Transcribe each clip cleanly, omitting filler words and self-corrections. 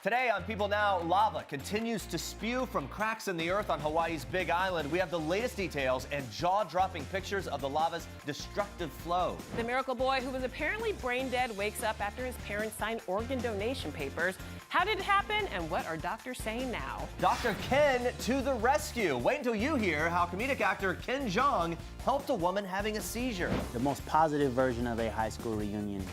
Today on People Now, lava continues to spew from cracks in the earth on Hawaii's Big Island. We have the latest details and jaw-dropping pictures of the lava's destructive flow. The miracle boy, who was apparently brain dead, wakes up after his parents signed organ donation papers. How did it happen, and what are doctors saying now? Dr. Ken to the rescue. Wait until you hear how comedic actor Ken Jeong helped a woman having a seizure. The most positive version of a high school reunion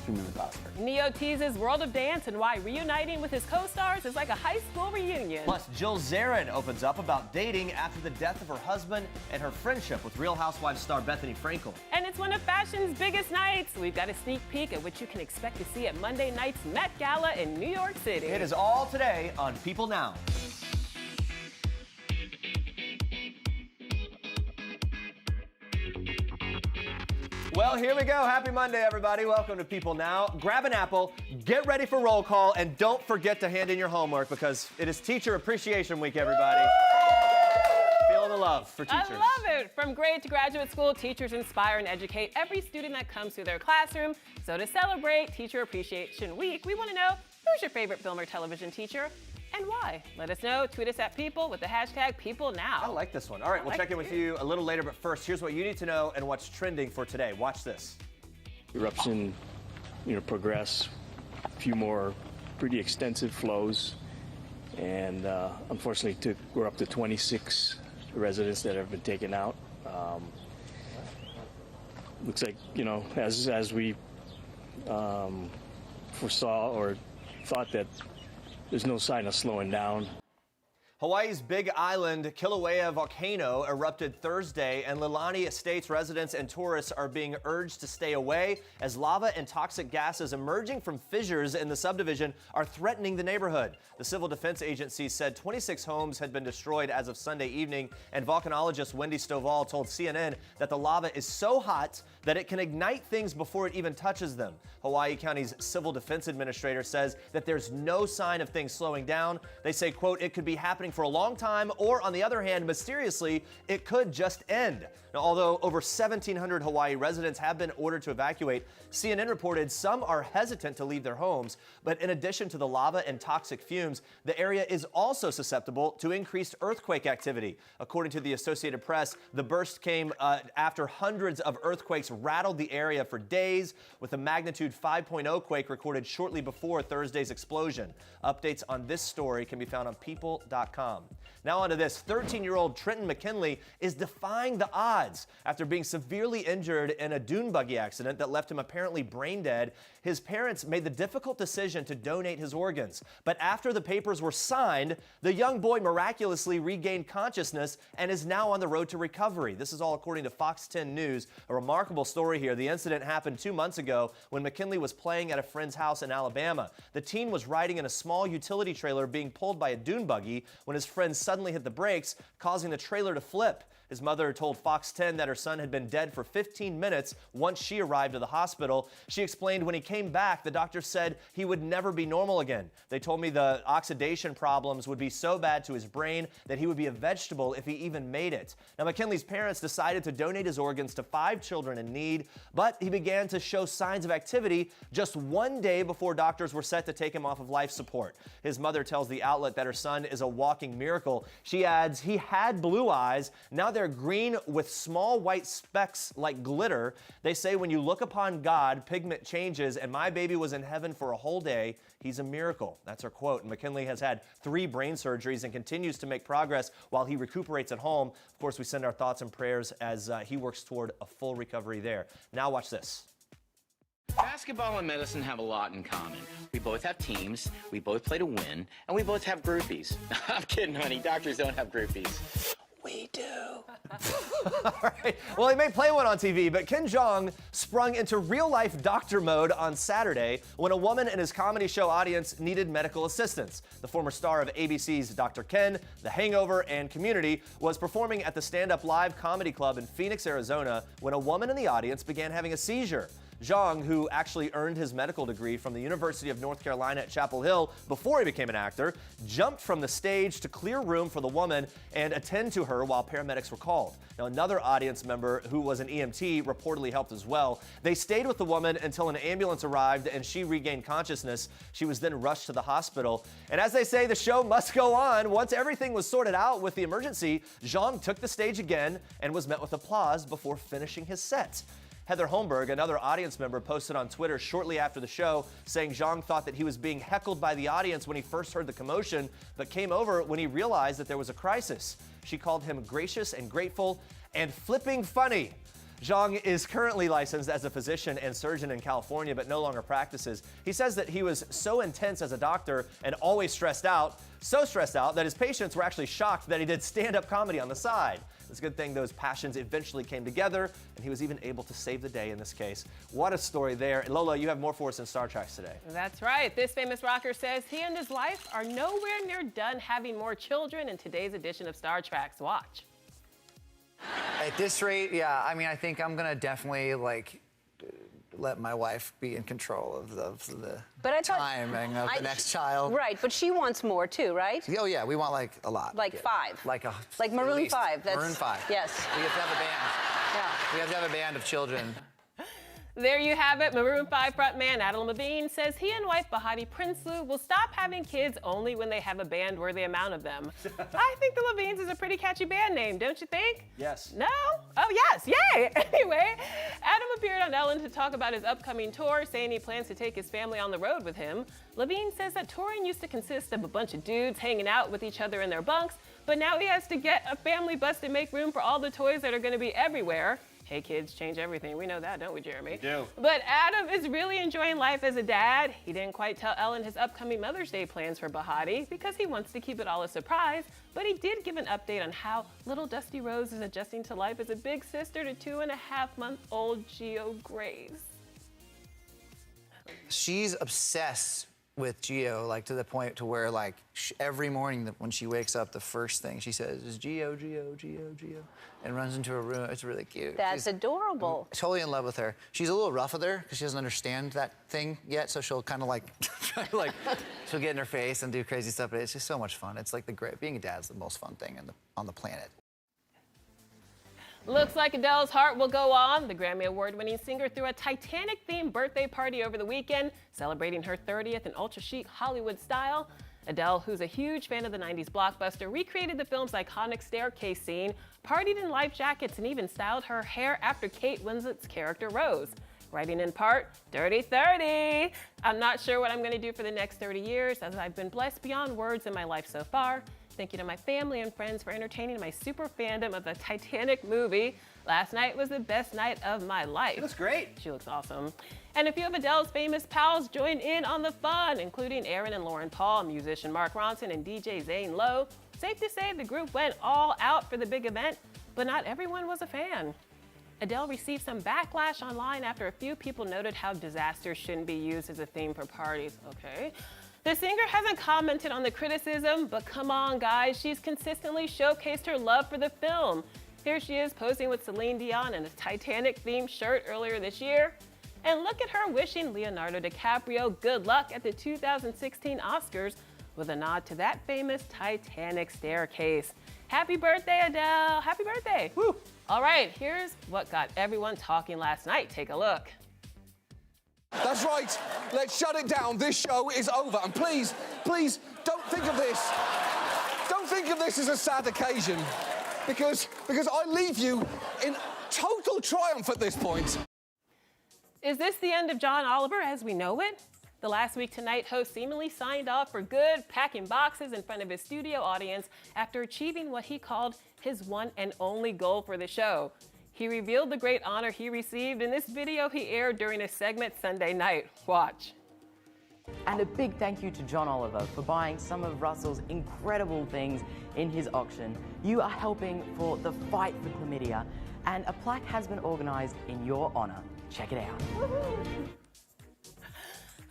humanly possible. Neo teases World of Dance and why reuniting with his co-stars is like a high school reunion. Plus, Jill Zarin opens up about dating after the death of her husband and her friendship with Real Housewives star Bethany Frankel. And it's one of fashion's biggest nights. We've got a sneak peek at what you can expect to see at Monday night's Met Gala in New York City. It is all today on People Now. Well, here we go. Happy Monday, everybody. Welcome to People Now. Grab an apple, get ready for roll call, and don't forget to hand in your homework because it is Teacher Appreciation Week, everybody. Feeling the love for teachers. I love it. From grade to graduate school, teachers inspire and educate every student that comes through their classroom. So to celebrate Teacher Appreciation Week, we want to know, who's your favorite film or television teacher? And why? Let us know. Tweet us at People with the hashtag PeopleNow. I like this one. All right, we'll check in with you a little later, but first, here's what you need to know and what's trending for today. Watch this. Eruption, progress, a few more pretty extensive flows, and unfortunately, we're up to 26 residents that have been taken out. Looks like, as we foresaw or thought that there's no sign of slowing down. Hawaii's Big Island Kilauea volcano erupted Thursday, and Leilani Estates residents and tourists are being urged to stay away as lava and toxic gases emerging from fissures in the subdivision are threatening the neighborhood. The Civil Defense Agency said 26 homes had been destroyed as of Sunday evening, and volcanologist Wendy Stovall told CNN that the lava is so hot that it can ignite things before it even touches them. Hawaii County's Civil Defense Administrator says that there's no sign of things slowing down. They say, quote, it could be happening for a long time, or on the other hand, mysteriously, it could just end. Now, although over 1,700 Hawaii residents have been ordered to evacuate, CNN reported some are hesitant to leave their homes. But in addition to the lava and toxic fumes, the area is also susceptible to increased earthquake activity. According to the Associated Press, the burst came after hundreds of earthquakes rattled the area for days, with a magnitude 5.0 quake recorded shortly before Thursday's explosion. Updates on this story can be found on people.com. Now on to this. 13-year-old Trenton McKinley is defying the odds after being severely injured in a dune buggy accident that left him apparently brain dead. His parents made the difficult decision to donate his organs. But after the papers were signed, the young boy miraculously regained consciousness and is now on the road to recovery. This is all according to Fox 10 News. A remarkable story here. The incident happened 2 months ago when McKinley was playing at a friend's house in Alabama. The teen was riding in a small utility trailer being pulled by a dune buggy when his friend suddenly hit the brakes, causing the trailer to flip. His mother told Fox 10 that her son had been dead for 15 minutes once she arrived at the hospital. She explained when he came back, the doctor said he would never be normal again. They told me the oxidation problems would be so bad to his brain that he would be a vegetable if he even made it. Now, McKinley's parents decided to donate his organs to 5 children in need, but he began to show signs of activity just 1 day before doctors were set to take him off of life support. His mother tells the outlet that her son is a walking miracle. She adds, he had blue eyes. Now they're green with small white specks like glitter. They say when you look upon God, pigment changes, and my baby was in heaven for a whole day. He's a miracle. That's her quote. And McKinley has had 3 brain surgeries and continues to make progress while he recuperates at home. Of course, we send our thoughts and prayers as he works toward a full recovery there. Now watch this. Basketball and medicine have a lot in common. We both have teams, we both play to win, and we both have groupies. I'm kidding, honey. Doctors don't have groupies. We do. All right. Well, he may play one on TV, but Ken Jeong sprung into real-life doctor mode on Saturday when a woman in his comedy show audience needed medical assistance. The former star of ABC's Dr. Ken, The Hangover, and Community was performing at the Stand Up Live Comedy Club in Phoenix, Arizona, when a woman in the audience began having a seizure. Jeong, who actually earned his medical degree from the University of North Carolina at Chapel Hill before he became an actor, jumped from the stage to clear room for the woman and attend to her while paramedics were called. Now, another audience member who was an EMT reportedly helped as well. They stayed with the woman until an ambulance arrived and she regained consciousness. She was then rushed to the hospital. And as they say, the show must go on. Once everything was sorted out with the emergency, Jeong took the stage again and was met with applause before finishing his set. Heather Holmberg, another audience member, posted on Twitter shortly after the show saying Jeong thought that he was being heckled by the audience when he first heard the commotion, but came over when he realized that there was a crisis. She called him gracious and grateful and flipping funny. Jeong is currently licensed as a physician and surgeon in California, but no longer practices. He says that he was so intense as a doctor and always stressed out, so stressed out that his patients were actually shocked that he did stand-up comedy on the side. It's a good thing those passions eventually came together, and he was even able to save the day in this case. What a story there. And Lola, you have more for us in Star Treks today. That's right. This famous rocker says he and his wife are nowhere near done having more children in today's edition of Star Treks. Watch. At this rate, yeah, I mean, I think I'm gonna definitely let my wife be in control of the timing of the next child. Right, but she wants more too, right? Oh yeah, we want a lot. Like Yeah. 5. Like Like Maroon at least. 5. That's, Maroon 5. Yes. We have to have a band. Yeah. We have to have a band of children. There you have it. Maroon 5 frontman Adam Levine says he and wife Bahati Prinsloo will stop having kids only when they have a band-worthy amount of them. I think the Levines is a pretty catchy band name, don't you think? Yes. No? Oh, yes. Yay! Anyway, Adam appeared on Ellen to talk about his upcoming tour, saying he plans to take his family on the road with him. Levine says that touring used to consist of a bunch of dudes hanging out with each other in their bunks, but now he has to get a family bus to make room for all the toys that are going to be everywhere. Hey kids, change everything. We know that, don't we, Jeremy? We do. But Adam is really enjoying life as a dad. He didn't quite tell Ellen his upcoming Mother's Day plans for Bahati because he wants to keep it all a surprise, but he did give an update on how little Dusty Rose is adjusting to life as a big sister to 2.5-month-old Gio Grace. She's obsessed with Gio, to the point to where, every morning when she wakes up, the first thing she says is Gio, Gio, Gio, Gio, and runs into her room. It's really cute. That's adorable. Totally in love with her. She's a little rough with her because she doesn't understand that thing yet, so she'll kind of she'll get in her face and do crazy stuff, but it's just so much fun. It's being a dad's the most fun thing on the planet. Looks like Adele's heart will go on. The Grammy Award-winning singer threw a Titanic-themed birthday party over the weekend, celebrating her 30th in ultra-chic Hollywood style. Adele, who's a huge fan of the 90s blockbuster, recreated the film's iconic staircase scene, partied in life jackets, and even styled her hair after Kate Winslet's character Rose. Writing in part, Dirty 30. I'm not sure what I'm going to do for the next 30 years, as I've been blessed beyond words in my life so far. Thank you to my family and friends for entertaining my super fandom of the Titanic movie. Last night was the best night of my life. She looks great. She looks awesome. And a few of Adele's famous pals joined in on the fun, including Aaron and Lauren Paul, musician Mark Ronson, and DJ Zane Lowe. Safe to say the group went all out for the big event, but not everyone was a fan. Adele received some backlash online after a few people noted how disasters shouldn't be used as a theme for parties. Okay. The singer hasn't commented on the criticism, but come on, guys, she's consistently showcased her love for the film. Here she is posing with Celine Dion in a Titanic-themed shirt earlier this year. And look at her wishing Leonardo DiCaprio good luck at the 2016 Oscars with a nod to that famous Titanic staircase. Happy birthday, Adele. Happy birthday. Woo. All right, here's what got everyone talking last night. Take a look. That's right. Let's shut it down. This show is over. And please, please, don't think of this. Don't think of this as a sad occasion. Because I leave you in total triumph at this point. Is this the end of John Oliver as we know it? The Last Week Tonight host seemingly signed off for good, packing boxes in front of his studio audience after achieving what he called his one and only goal for the show. He revealed the great honor he received in this video he aired during a segment Sunday night. Watch. And a big thank you to John Oliver for buying some of Russell's incredible things in his auction. You are helping for the fight for chlamydia, and a plaque has been organised in your honour. Check it out.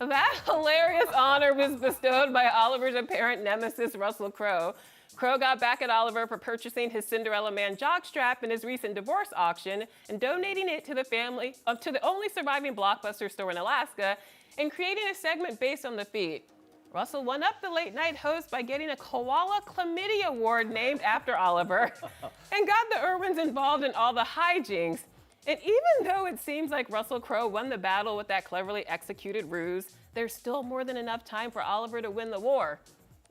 That hilarious honor was bestowed by Oliver's apparent nemesis, Russell Crowe. Crow got back at Oliver for purchasing his Cinderella Man jockstrap in his recent divorce auction and donating it to the family to the only surviving Blockbuster store in Alaska and creating a segment based on the feat. Russell won up the late night host by getting a Koala Chlamydia Award named after Oliver and got the Irwins involved in all the hijinks. And even though it seems like Russell Crowe won the battle with that cleverly executed ruse, there's still more than enough time for Oliver to win the war.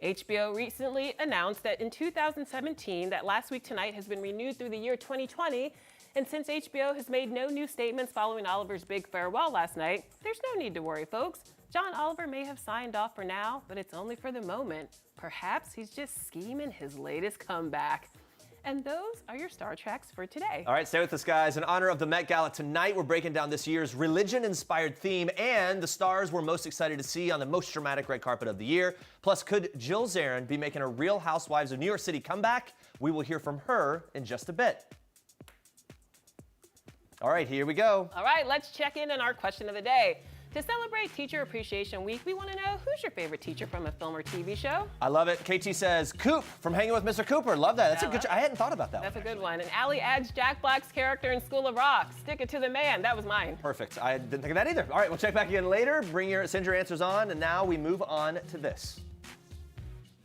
HBO recently announced that in 2017, that Last Week Tonight has been renewed through the year 2020. And since HBO has made no new statements following Oliver's big farewell last night, there's no need to worry, folks. John Oliver may have signed off for now, but it's only for the moment. Perhaps he's just scheming his latest comeback. And those are your Star Treks for today. All right, stay with us, guys. In honor of the Met Gala tonight, we're breaking down this year's religion-inspired theme and the stars we're most excited to see on the most dramatic red carpet of the year. Plus, could Jill Zarin be making a Real Housewives of New York City comeback? We will hear from her in just a bit. All right, here we go. All right, let's check in on our question of the day. To celebrate Teacher Appreciation Week, we want to know, who's your favorite teacher from a film or TV show? I love it. KT says, Coop from Hanging with Mr. Cooper. Love that. That's a good. I hadn't thought about that. That's a good one. And Allie adds Jack Black's character in School of Rock. Stick it to the man. That was mine. Perfect. I didn't think of that either. All right, we'll check back again later. Send your answers on, and now we move on to this.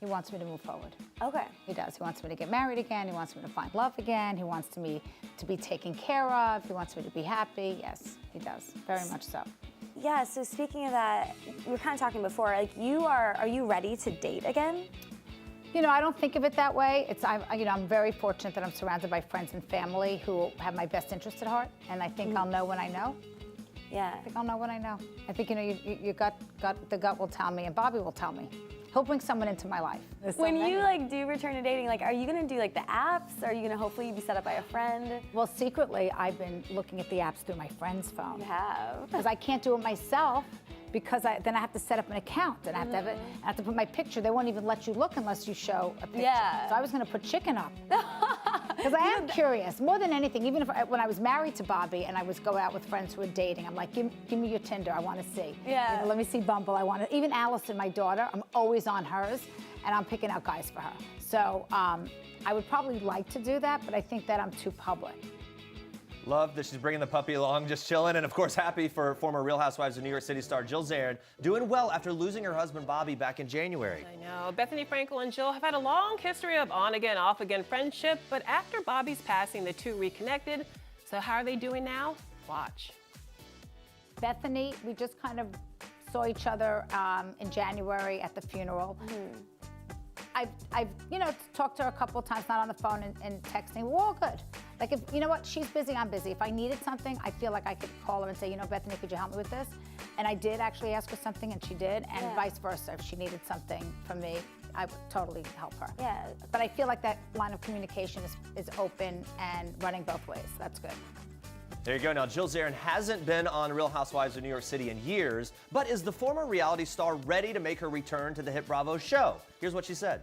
He wants me to move forward. Okay. He does. He wants me to get married again. He wants me to find love again. He wants me to be taken care of. He wants me to be happy. Yes, he does. Very much so. Yeah, so speaking of that, we were kind of talking before, like are you ready to date again? You know, I don't think of it that way. I'm very fortunate that I'm surrounded by friends and family who have my best interest at heart, and I think I'll know when I know. Yeah. I think I'll know when I know. I think, your the gut will tell me, and Bobby will tell me. He'll bring someone into my life. When you do return to dating, are you gonna do the apps? Are you gonna hopefully be set up by a friend? Well, secretly, I've been looking at the apps through my friend's phone. You have. Because I can't do it myself, because then I have to set up an account and I have to have it. I have to put my picture. They won't even let you look unless you show a picture. Yeah. So I was gonna put chicken up. Because I am curious, more than anything. Even when I was married to Bobby and I was go out with friends who were dating, I'm like, give me your Tinder. I want to see. Yeah. Let me see Bumble. I want to. Even Allison, my daughter, I'm always on hers, and I'm picking out guys for her. So I would probably like to do that, but I think that I'm too public. Love that she's bringing the puppy along, just chilling, and of course happy for former Real Housewives of New York City star Jill Zarin doing well after losing her husband Bobby back in January. I know. Bethany Frankel and Jill have had a long history of on-again, off-again friendship, but after Bobby's passing, the two reconnected. So how are they doing now? Watch. Bethany, we just kind of saw each other in January at the funeral. I've talked to her a couple of times, not on the phone and texting. We're all good. Like, if you know what, she's busy, I'm busy. If I needed something, I feel like I could call her and say, Bethany, could you help me with this? And I did actually ask her something, and she did, and vice versa. If she needed something from me, I would totally help her. Yeah. But I feel like that line of communication is open and running both ways. That's good. There you go. Now, Jill Zarin hasn't been on Real Housewives of New York City in years, but is the former reality star ready to make her return to the hit Bravo show? Here's what she said.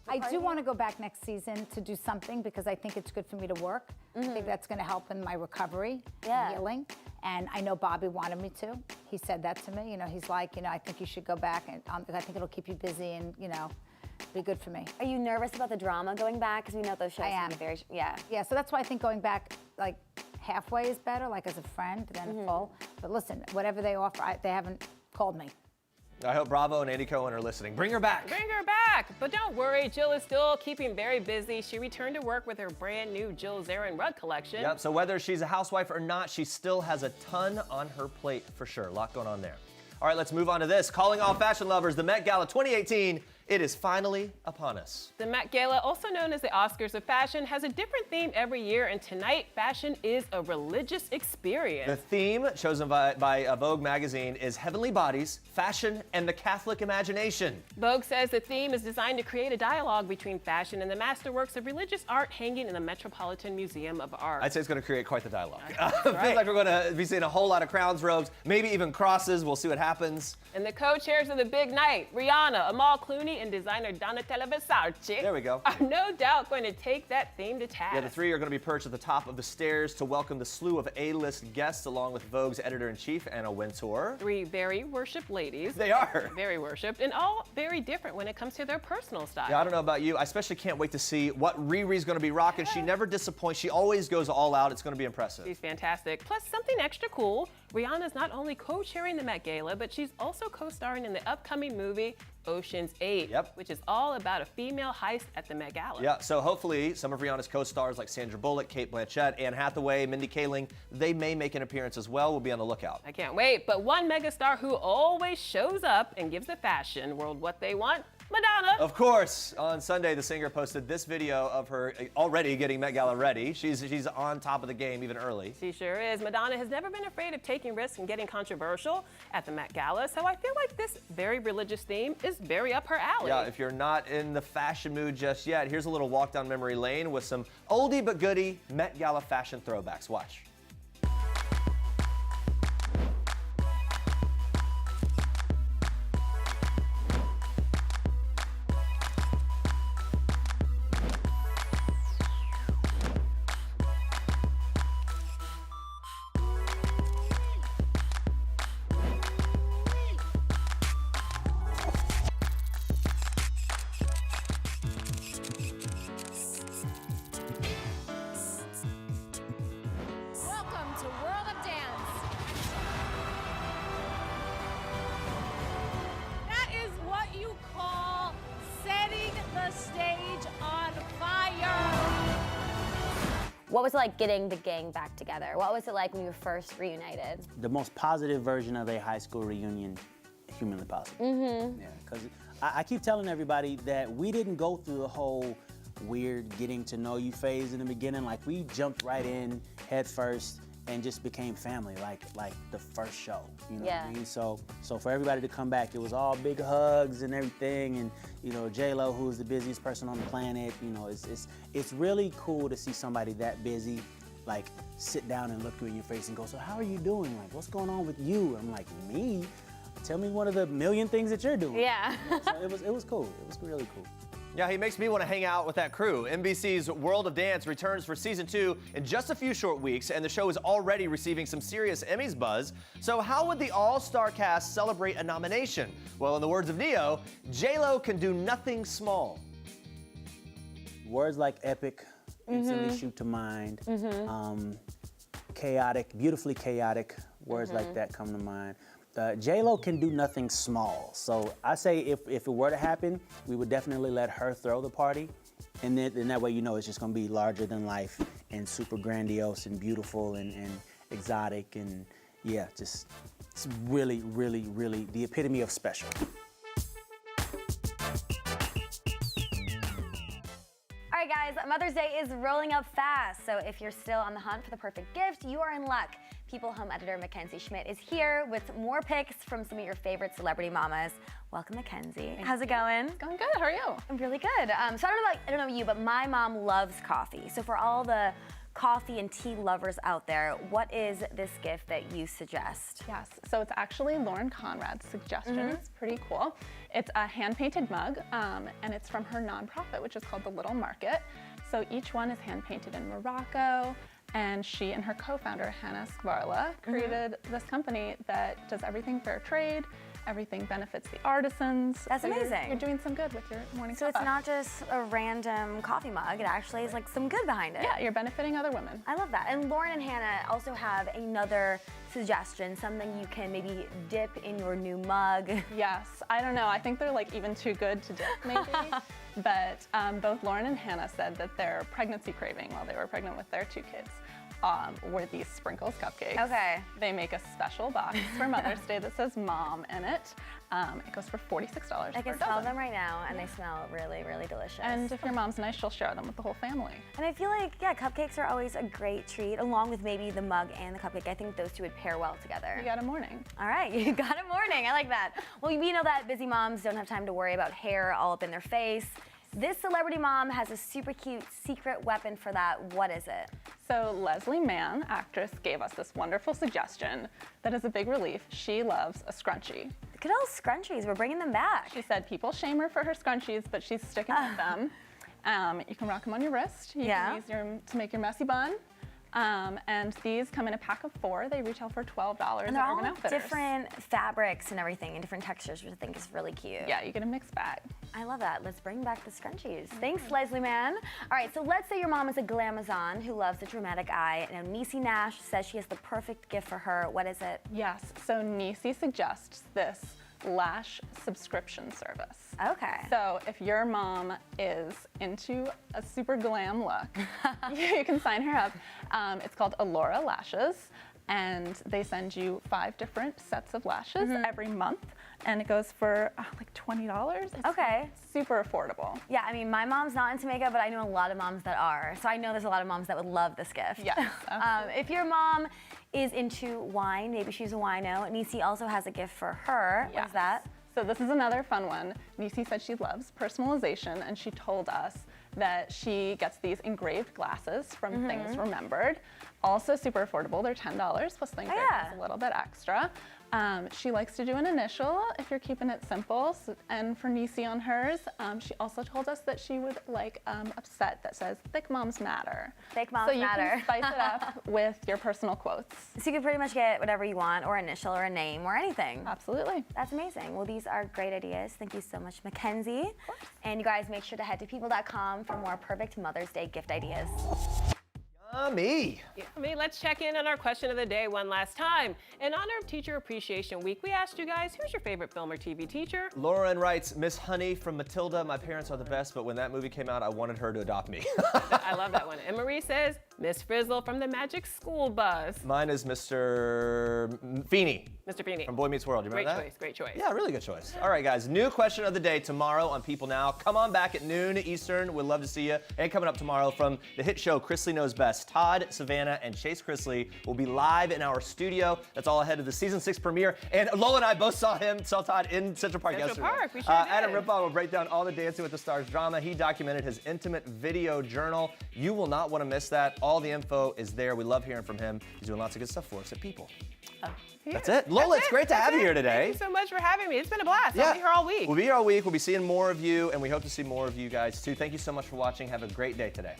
I do want to go back next season to do something because I think it's good for me to work. I think that's going to help in my recovery and healing. And I know Bobby wanted me to. He said that to me. He's like, I think you should go back, and I think it'll keep you busy and, be good for me. Are you nervous about the drama going back? Because we know those shows can be very, Yeah, so that's why I think going back, halfway is better, as a friend than full. But listen, whatever they offer, they haven't called me. I hope Bravo and Andy Cohen are listening. Bring her back. Bring her back. But don't worry, Jill is still keeping very busy. She returned to work with her brand new Jill Zarin rug collection. Yep, so whether she's a housewife or not, she still has a ton on her plate for sure. A lot going on there. All right, let's move on to this. Calling all fashion lovers, the Met Gala 2018. It is finally upon us. The Met Gala, also known as the Oscars of Fashion, has a different theme every year, and tonight, fashion is a religious experience. The theme, chosen by Vogue magazine, is Heavenly Bodies, Fashion, and the Catholic Imagination. Vogue says the theme is designed to create a dialogue between fashion and the masterworks of religious art hanging in the Metropolitan Museum of Art. I'd say it's going to create quite the dialogue. Right. Feels like we're going to be seeing a whole lot of crowns, robes, maybe even crosses. We'll see what happens. And the co-chairs of the big night, Rihanna, Amal Clooney, and designer Donatella Versace There we go. are no doubt going to take that theme to task. Yeah, the three are going to be perched at the top of the stairs to welcome the slew of A-list guests, along with Vogue's editor-in-chief, Anna Wintour. Three very worshipped ladies. They are. Very worshipped, and all very different when it comes to their personal style. Yeah, I don't know about you. I especially can't wait to see what Riri's going to be rocking. She never disappoints. She always goes all out. It's going to be impressive. She's fantastic. Plus, something extra cool, Rihanna's not only co-chairing the Met Gala, but she's also co-starring in the upcoming movie Ocean's 8, which is all about a female heist at the Met Gala. Yeah, so hopefully some of Rihanna's co-stars like Sandra Bullock, Cate Blanchett, Anne Hathaway, Mindy Kaling, they may make an appearance as well. We'll be on the lookout. I can't wait. But one megastar who always shows up and gives the fashion world what they want, Madonna. Of course. On Sunday, the singer posted this video of her already getting Met Gala ready. She's on top of the game even early. She sure is. Madonna has never been afraid of taking risks and getting controversial at the Met Gala, so I feel like this very religious theme is very up her alley. Yeah, if you're not in the fashion mood just yet, here's a little walk down memory lane with some oldie but goodie Met Gala fashion throwbacks. Watch. Welcome to World of Dance. That is what you call setting the stage on fire. What was it like getting the gang back together? What was it like when you were first reunited? The most positive version of a high school reunion humanly possible. Mm-hmm. Yeah, because I keep telling everybody that we didn't go through the whole weird getting to know you phase in the beginning. Like, we jumped right in head first and just became family, like the first show. You know what I mean? So for everybody to come back, it was all big hugs and everything. And you know, J-Lo, who's the busiest person on the planet, you know, it's really cool to see somebody that busy, like, sit down and look you in your face and go, so how are you doing? Like, what's going on with you? I'm like, me? Tell me one of the million things that you're doing. Yeah. You know, so it was cool. It was really cool. Yeah, he makes me want to hang out with that crew. NBC's World of Dance returns for season 2 in just a few short weeks, and the show is already receiving some serious Emmys buzz. So how would the all-star cast celebrate a nomination? Well, in the words of Neo, J-Lo can do nothing small. Words like epic instantly shoot to mind. Chaotic, beautifully chaotic, words like that come to mind. J-Lo can do nothing small. So I say if it were to happen, we would definitely let her throw the party. And then that way, you know, it's just gonna be larger than life and super grandiose and beautiful and exotic. And yeah, just it's really, really, really the epitome of special. All right, guys, Mother's Day is rolling up fast. So if you're still on the hunt for the perfect gift, you are in luck. People Home editor Mackenzie Schmidt is here with more picks from some of your favorite celebrity mamas. Welcome, Mackenzie. How's it going? It's going good. How are you? I'm really good. So I don't know you, but my mom loves coffee. So for all the coffee and tea lovers out there, what is this gift that you suggest? Yes, so it's actually Lauren Conrad's suggestion. It's pretty cool. It's a hand-painted mug, and it's from her nonprofit, which is called The Little Market. So each one is hand-painted in Morocco, and she and her co-founder, Hannah Skvarla, created this company that does everything fair trade. Everything benefits the artisans. That's amazing. You're doing some good with your morning So cuppa. it's not just a random coffee mug, it actually is like some good behind it. Yeah, you're benefiting other women. I love that. And Lauren and Hannah also have another suggestion, something you can maybe dip in your new mug. Yes, I don't know. I think they're like even too good to dip, maybe. But both Lauren and Hannah said that their pregnancy craving while they were pregnant with their 2 kids were these sprinkles cupcakes. Okay. They make a special box for Mother's Day that says Mom in it. It goes for $46 I can smell them right now, and they smell really, really delicious. And if your mom's nice, she'll share them with the whole family. And I feel like, yeah, cupcakes are always a great treat, along with maybe the mug and the cupcake. I think those two would pair well together. You got a morning. All right, you got a morning. I like that. Well, we know that busy moms don't have time to worry about hair all up in their face. This celebrity mom has a super cute secret weapon for that. What is it? So Leslie Mann, actress, gave us this wonderful suggestion that is a big relief. She loves a scrunchie. Good old scrunchies, we're bringing them back. She said people shame her for her scrunchies, but she's sticking with them. You can rock them on your wrist. You can use them to make your messy bun. And these come in a pack of 4. They retail for $12 And they're at all Urban Outfitters. different fabrics and everything, and different textures, which I think is really cute. Yeah, you get a mixed bag. I love that. Let's bring back the scrunchies. Thanks, Leslie Mann. All right, so let's say your mom is a glamazon who loves a dramatic eye. Now, Niecy Nash says she has the perfect gift for her. What is it? Yes, so Niecy suggests this lash subscription service. Okay. So if your mom is into a super glam look, you can sign her up. It's called Elora Lashes, and they send you 5 different sets of lashes every month, and it goes for like $20. It's Okay. super affordable. Yeah, I mean, my mom's not into makeup, but I know a lot of moms that are. So I know there's a lot of moms that would love this gift. Yes, if your mom is into wine, maybe she's a wino, Niecy also has a gift for her. Yes. What is that? So this is another fun one. Niecy said she loves personalization, and she told us that she gets these engraved glasses from Things Remembered. Also super affordable. They're $10 plus the engraving is a little bit extra. She likes to do an initial if you're keeping it simple. And for Niecy on hers, she also told us that she would like a set that says "Thick Moms Matter." Thick Moms Matter. So you can spice it up with your personal quotes. So you can pretty much get whatever you want, or initial, or a name, or anything. Absolutely. That's amazing. Well, these are great ideas. Thank you so much, Mackenzie. And you guys make sure to head to people.com for more perfect Mother's Day gift ideas. Yummy. Yummy. Let's check in on our question of the day one last time. In honor of Teacher Appreciation Week, we asked you guys, who's your favorite film or TV teacher? Lauren writes, Miss Honey from Matilda. My parents are the best, but when that movie came out, I wanted her to adopt me. I love that one. And Marie says, Miss Frizzle from the Magic School Bus. Mine is Mr. Feeney. Mr. Feeney. From Boy Meets World. You remember that? Great choice, great choice. Yeah, really good choice. All right, guys. New question of the day tomorrow on People Now. Come on back at noon Eastern. We'd love to see you. And coming up tomorrow from the hit show Chrisley Knows Best, Todd, Savannah, and Chase Chrisley will be live in our studio. That's all ahead of the season 6 premiere. And Lola and I both saw Todd in Central Park yesterday. We sure did. Adam Rippon will break down all the Dancing with the Stars drama. He documented his intimate video journal. You will not want to miss that. All the info is there. We love hearing from him. He's doing lots of good stuff for us at People. That's it. Lola, it's great to have you here today. Thank you so much for having me. It's been a blast. I'll be here all week. We'll be here all week. We'll be seeing more of you, and we hope to see more of you guys too. Thank you so much for watching. Have a great day today.